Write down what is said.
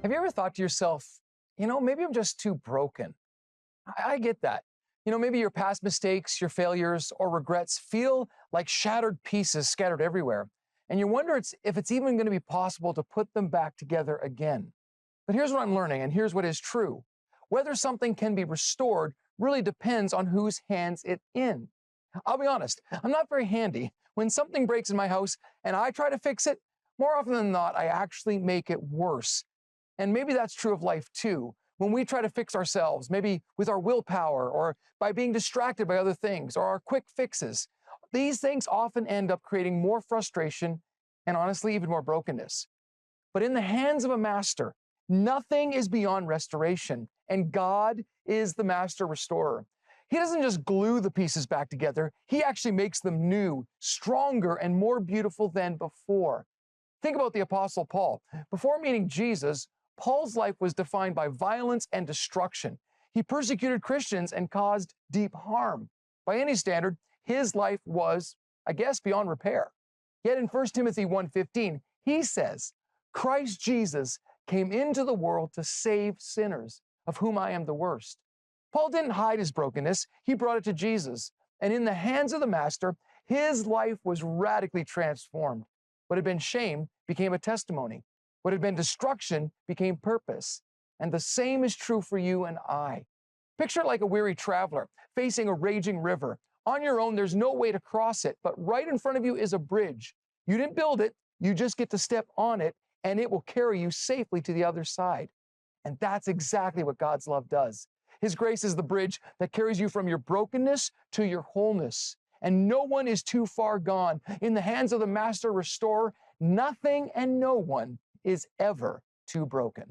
Have you ever thought to yourself, maybe I'm just too broken? I get that. Maybe your past mistakes, your failures, or regrets feel like shattered pieces scattered everywhere. And you wonder if it's even going to be possible to put them back together again. But here's what I'm learning, and here's what is true. Whether something can be restored really depends on whose hands it's in. I'll be honest, I'm not very handy. When something breaks in my house and I try to fix it, more often than not, I actually make it worse. And maybe that's true of life too. When we try to fix ourselves, maybe with our willpower or by being distracted by other things or our quick fixes, these things often end up creating more frustration and honestly, even more brokenness. But in the hands of a master, nothing is beyond restoration, and God is the master restorer. He doesn't just glue the pieces back together, He actually makes them new, stronger, and more beautiful than before. Think about the Apostle Paul. Before meeting Jesus, Paul's life was defined by violence and destruction. He persecuted Christians and caused deep harm. By any standard, his life was, I guess, beyond repair. Yet in 1 Timothy 1:15, he says, Christ Jesus came into the world to save sinners, of whom I am the worst. Paul didn't hide his brokenness. He brought it to Jesus. And in the hands of the Master, his life was radically transformed. What had been shame became a testimony. What had been destruction became purpose. And the same is true for you and I. Picture it like a weary traveler facing a raging river. On your own, there's no way to cross it, but right in front of you is a bridge. You didn't build it, you just get to step on it, and it will carry you safely to the other side. And that's exactly what God's love does. His grace is the bridge that carries you from your brokenness to your wholeness. And no one is too far gone. In the hands of the master restorer, nothing and no one is ever too broken.